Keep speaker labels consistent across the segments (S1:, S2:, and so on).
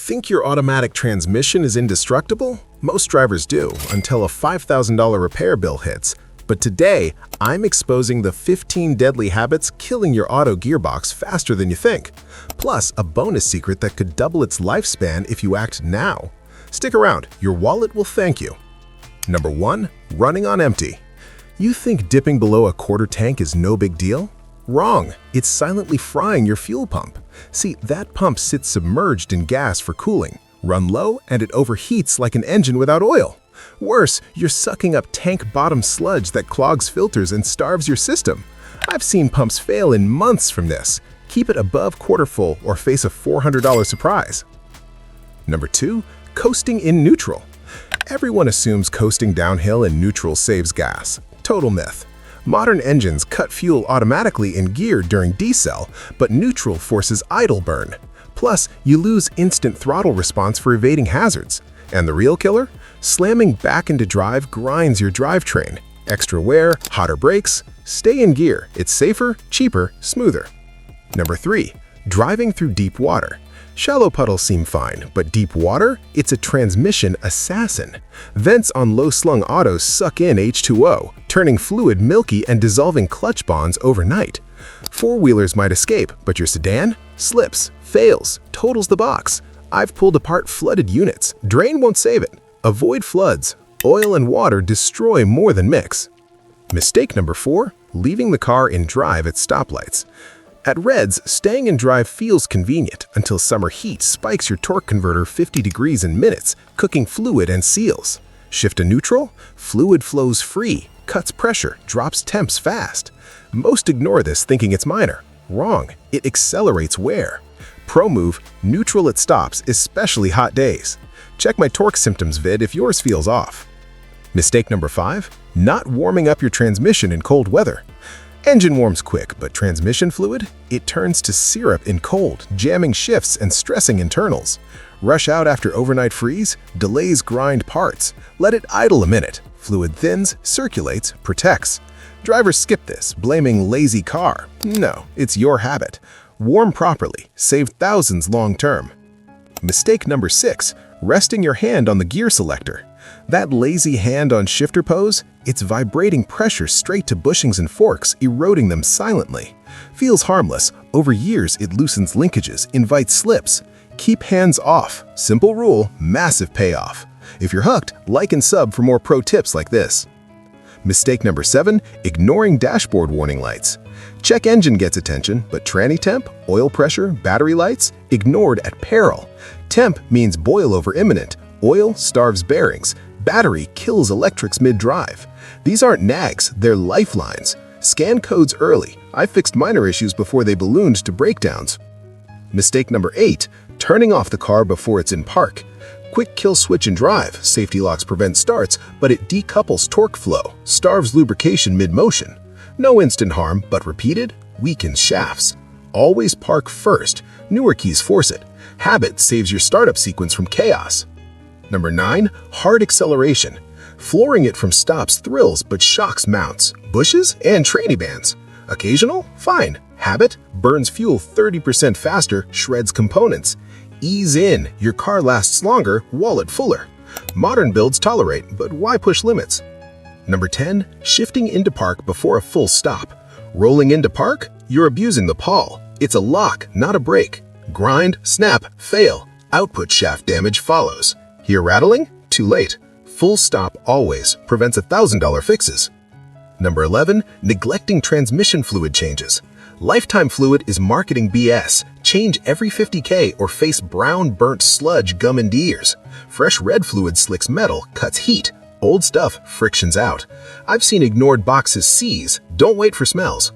S1: Think your automatic transmission is indestructible? Most drivers do, until a $5,000 repair bill hits. But today, I'm exposing the 15 deadly habits killing your auto gearbox faster than you think. Plus, a bonus secret that could double its lifespan if you act now. Stick around, your wallet will thank you. Number 1. Running on empty. You think dipping below a quarter tank is no big deal? Wrong. It's silently frying your fuel pump. See, that pump sits submerged in gas for cooling. Run low and it overheats like an engine without oil. Worse, you're sucking up tank bottom sludge that clogs filters and starves your system. I've seen pumps fail in months from this. Keep it above quarter full or face a $400 surprise. Number 2. Coasting in neutral. Everyone assumes coasting downhill in neutral saves gas. Total myth. Modern engines cut fuel automatically in gear during decel, but neutral forces idle burn. Plus, you lose instant throttle response for evading hazards. And the real killer? Slamming back into drive grinds your drivetrain. Extra wear, hotter brakes. Stay in gear. It's safer, cheaper, smoother. Number 3. Driving through deep water. Shallow puddles seem fine, but deep water? It's a transmission assassin. Vents on low-slung autos suck in H2O, turning fluid milky and dissolving clutch bonds overnight. Four-wheelers might escape, but your sedan? Slips, fails, totals the box. I've pulled apart flooded units. Drain won't save it. Avoid floods. Oil and water destroy more than mix. Mistake number 4. Leaving the car in drive at stoplights. At reds, staying in drive feels convenient until summer heat spikes your torque converter 50 degrees in minutes, cooking fluid and seals. Shift to neutral? Fluid flows free, cuts pressure, drops temps fast. Most ignore this thinking it's minor. Wrong. It accelerates wear. Pro move, neutral at stops, especially hot days. Check my torque symptoms vid if yours feels off. Mistake number 5. Not warming up your transmission in cold weather. Engine warms quick, but transmission fluid? It turns to syrup in cold, jamming shifts and stressing internals. Rush out after overnight freeze? Delays grind parts. Let it idle a minute. Fluid thins, circulates, protects. Drivers skip this, blaming lazy car. No, it's your habit. Warm properly, save thousands long term. Mistake number 6. Resting your hand on the gear selector. That lazy hand on shifter pose? It's vibrating pressure straight to bushings and forks, eroding them silently. Feels harmless. Over years, it loosens linkages, invites slips. Keep hands off. Simple rule, massive payoff. If you're hooked, like and sub for more pro tips like this. Mistake number 7. Ignoring dashboard warning lights. Check engine gets attention, but tranny temp, oil pressure, battery lights? Ignored at peril. Temp means boil over imminent. Oil starves bearings. Battery kills electrics mid-drive. These aren't nags, they're lifelines. Scan codes early. I fixed minor issues before they ballooned to breakdowns. Mistake number 8. Turning off the car before it's in park. Quick kill switch and drive. Safety locks prevent starts, but it decouples torque flow, starves lubrication mid-motion. No instant harm, but repeated, weakens shafts. Always park first. Newer keys force it. Habit saves your startup sequence from chaos. Number 9. Hard acceleration. Flooring it from stops thrills but shocks mounts, bushes, and tranny bands. Occasional? Fine. Habit? Burns fuel 30% faster, shreds components. Ease in. Your car lasts longer, wallet fuller. Modern builds tolerate, but why push limits? Number 10. Shifting into park before a full stop. Rolling into park? You're abusing the pawl. It's a lock, not a brake. Grind, snap, fail. Output shaft damage follows. Hear rattling? Too late. Full stop always prevents $1,000 fixes. Number 11. Neglecting transmission fluid changes. Lifetime fluid is marketing BS. Change every 50K or face brown burnt sludge gum into ears. Fresh red fluid slicks metal, cuts heat. Old stuff frictions out. I've seen ignored boxes seize. Don't wait for smells.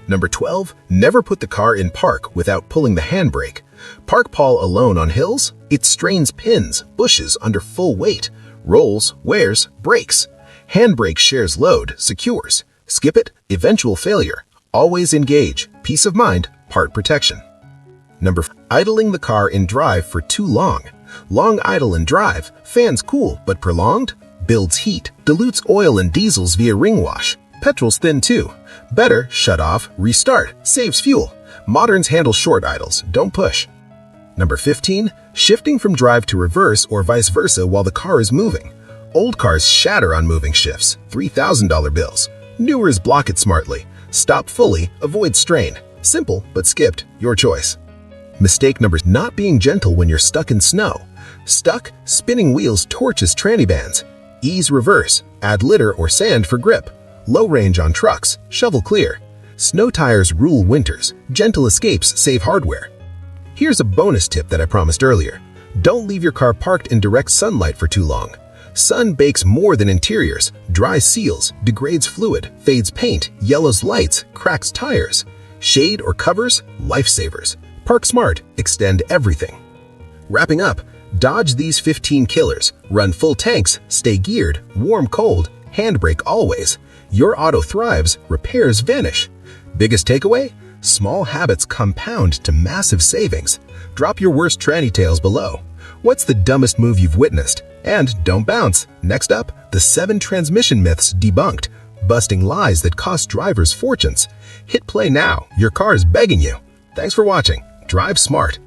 S1: Number 12. Never put the car in park without pulling the handbrake. Park pawl alone on hills? It strains pins, bushes under full weight. Rolls, wears, brakes. Handbrake shares load, secures. Skip it, eventual failure. Always engage, peace of mind, part protection. Number 5. Idling the car in drive for too long. Long idle in drive, fans cool, but prolonged? Builds heat, dilutes oil and diesels via ring wash. Petrol's thin too. Better, shut off, restart, saves fuel. Moderns handle short idles, don't push. Number 15. Shifting from drive to reverse or vice versa while the car is moving. Old cars shatter on moving shifts, $3,000 bills. Newers block it smartly. Stop fully, avoid strain. Simple, but skipped. Your choice. Mistake number: not being gentle when you're stuck in snow. Stuck, spinning wheels torches tranny bands. Ease reverse, add litter or sand for grip. Low range on trucks, shovel clear. Snow tires rule winters, gentle escapes save hardware. Here's a bonus tip that I promised earlier. Don't leave your car parked in direct sunlight for too long. Sun bakes more than interiors, dries seals, degrades fluid, fades paint, yellows lights, cracks tires. Shade or covers, lifesavers. Park smart, extend everything. Wrapping up, dodge these 15 killers. Run full tanks, stay geared, warm cold, handbrake always. Your auto thrives, repairs vanish. Biggest takeaway? Small habits compound to massive savings. Drop your worst tranny tales below. What's the dumbest move you've witnessed? And don't bounce. Next up, the 7 transmission myths debunked, busting lies that cost drivers fortunes. Hit play now. Your car is begging you. Thanks for watching. Drive smart.